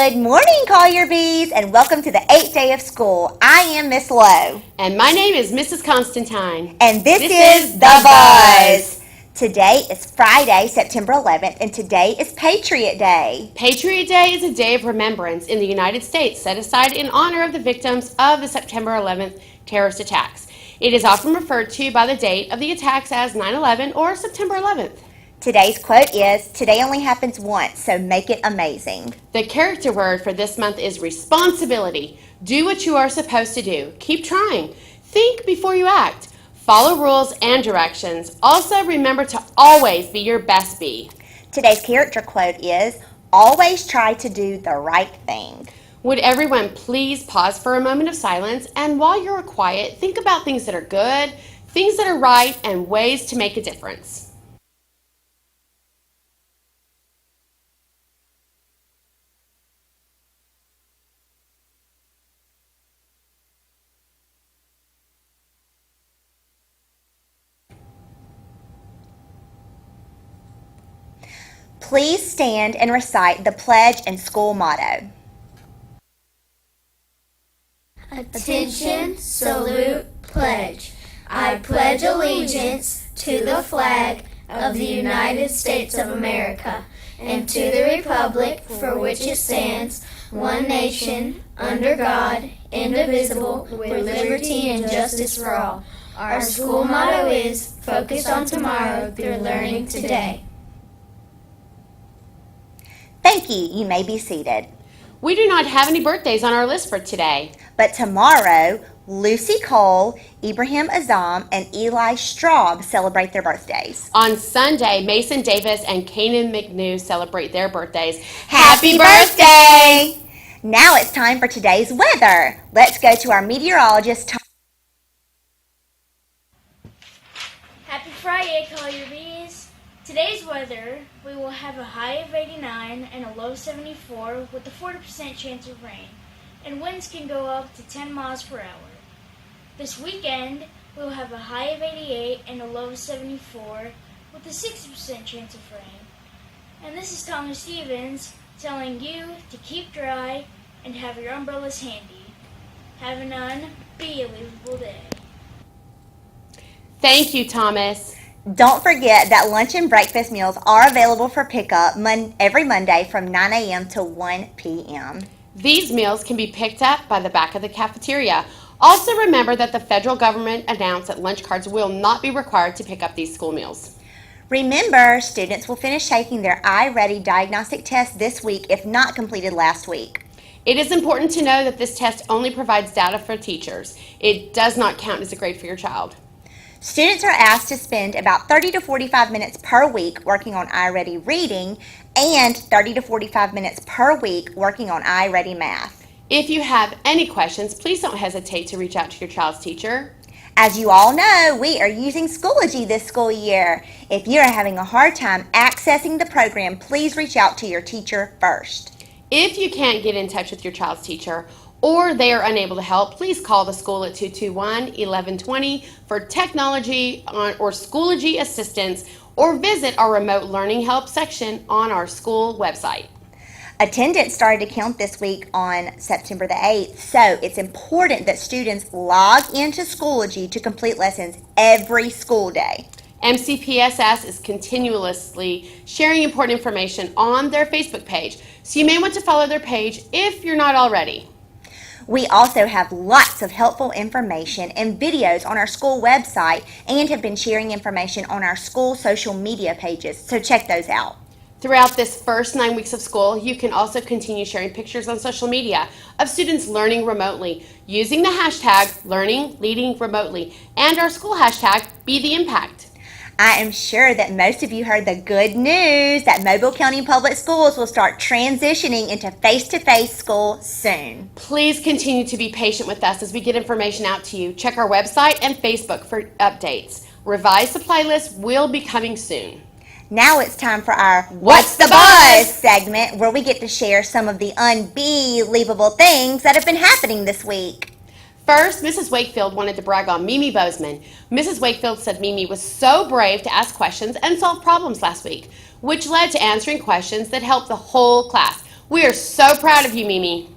Good morning, Collier Bees, and welcome to the 8th day of school. I am Miss Lowe. And my name is Mrs. Constantine. And this is The Buzz. Today is Friday, September 11th, and today is Patriot Day. Patriot Day is a day of remembrance in the United States set aside in honor of the victims of the September 11th terrorist attacks. It is often referred to by the date of the attacks as 9/11 or September 11th. Today's quote is, "Today only happens once, so make it amazing." The character word for this month is responsibility. Do what you are supposed to do. Keep trying. Think before you act. Follow rules and directions. Also, remember to always be your best bee. Today's character quote is, "Always try to do the right thing." Would everyone please pause for a moment of silence, and while you're quiet, think about things that are good, things that are right, and ways to make a difference. Please stand and recite the pledge and school motto. Attention, salute, pledge. I pledge allegiance to the flag of the United States of America and to the republic for which it stands, one nation, under God, indivisible, with liberty and justice for all. Our school motto is, focus on tomorrow through learning today. Thank you. You may be seated. We do not have any birthdays on our list for today. But tomorrow, Lucy Cole, Ibrahim Azam, and Eli Straub celebrate their birthdays. On Sunday, Mason Davis and Kanan McNew celebrate their birthdays. Happy birthday! Now it's time for today's weather. Let's go to our meteorologist, Tom. Happy Friday, Collier Bees. Today's weather, we will have a high of 89 and a low of 74 with a 40% chance of rain, and winds can go up to 10 miles per hour. This weekend, we will have a high of 88 and a low of 74 with a 60% chance of rain. And this is Thomas Stevens telling you to keep dry and have your umbrellas handy. Have an unbelievable day. Thank you, Thomas. Don't forget that lunch and breakfast meals are available for pickup every Monday from 9 a.m. to 1 p.m. These meals can be picked up by the back of the cafeteria. Also remember that the federal government announced that lunch cards will not be required to pick up these school meals. Remember, students will finish taking their iReady diagnostic test this week if not completed last week. It is important to know that this test only provides data for teachers. It does not count as a grade for your child. Students are asked to spend about 30 to 45 minutes per week working on iReady reading and 30 to 45 minutes per week working on iReady math. If you have any questions, please don't hesitate to reach out to your child's teacher. As you all know, we are using Schoology this school year. If you are having a hard time accessing the program, please reach out to your teacher first. If you can't get in touch with your child's teacher or they are unable to help, please call the school at 221-1120 for technology or Schoology assistance, or visit our remote learning help section on our school website. Attendance started to count this week on September the 8th, so it's important that students log into Schoology to complete lessons every school day. MCPSS is continuously sharing important information on their Facebook page, so you may want to follow their page if you're not already. We also have lots of helpful information and videos on our school website and have been sharing information on our school social media pages, so check those out. Throughout this first 9 weeks of school, you can also continue sharing pictures on social media of students learning remotely using the hashtag #LearningLeadingRemotely and our school hashtag #BeTheImpact. I am sure that most of you heard the good news that Mobile County Public Schools will start transitioning into face-to-face school soon. Please continue to be patient with us as we get information out to you. Check our website and Facebook for updates. Revised supply lists will be coming soon. Now it's time for our What's the Buzz segment, where we get to share some of the unbelievable things that have been happening this week. First, Mrs. Wakefield wanted to brag on Mimi Bozeman. Mrs. Wakefield said Mimi was so brave to ask questions and solve problems last week, which led to answering questions that helped the whole class. We are so proud of you, Mimi.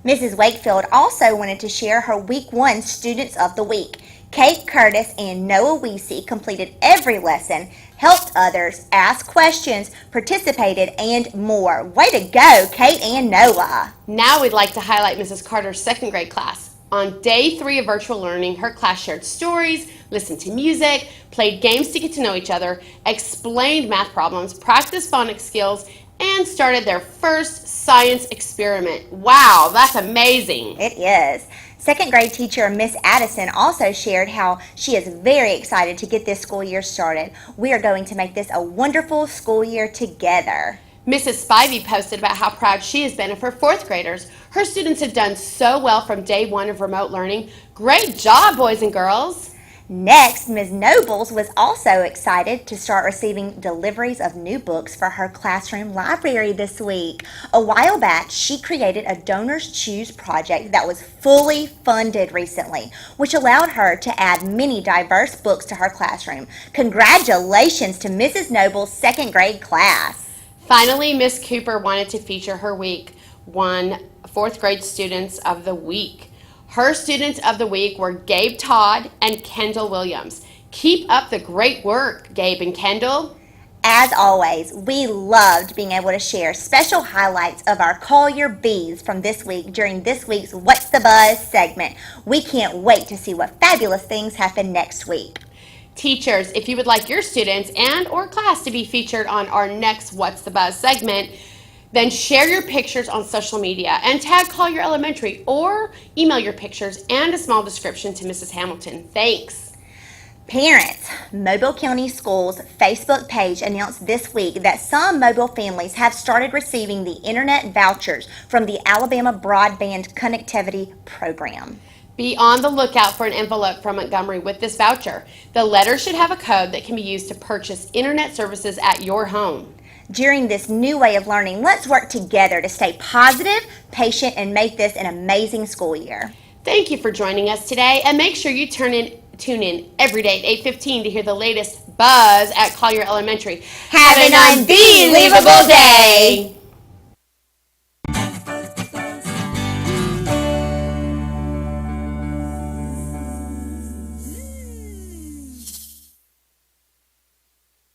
Mrs. Wakefield also wanted to share her Week 1 Students of the Week. Kate Curtis and Noah Weesey completed every lesson, helped others, asked questions, participated, and more. Way to go, Kate and Noah. Now we'd like to highlight Mrs. Carter's second grade class. On day 3 of virtual learning, her class shared stories, listened to music, played games to get to know each other, explained math problems, practiced phonics skills, and started their first science experiment. Wow, that's amazing. It is. Second grade teacher Miss Addison also shared how she is very excited to get this school year started. We are going to make this a wonderful school year together. Mrs. Spivey posted about how proud she has been of her fourth graders. Her students have done so well from day 1 of remote learning. Great job, boys and girls. Next, Ms. Nobles was also excited to start receiving deliveries of new books for her classroom library this week. A while back, she created a Donors Choose project that was fully funded recently, which allowed her to add many diverse books to her classroom. Congratulations to Mrs. Nobles' second grade class. Finally, Miss Cooper wanted to feature her Week 1 fourth grade Students of the Week. Her Students of the Week were Gabe Todd and Kendall Williams. Keep up the great work, Gabe and Kendall. As always, we loved being able to share special highlights of our Collier Bees from this week during this week's What's the Buzz segment. We can't wait to see what fabulous things happen next week. Teachers, if you would like your students and or class to be featured on our next What's the Buzz segment, then share your pictures on social media and tag Collier Elementary or email your pictures and a small description to Mrs. Hamilton. Thanks. Parents, Mobile County Schools' Facebook page announced this week that some Mobile families have started receiving the internet vouchers from the Alabama Broadband Connectivity Program. Be on the lookout for an envelope from Montgomery with this voucher. The letter should have a code that can be used to purchase internet services at your home. During this new way of learning, let's work together to stay positive, patient, and make this an amazing school year. Thank you for joining us today, and make sure you tune in every day at 8:15 to hear the latest buzz at Collier Elementary. Have an unbelievable day!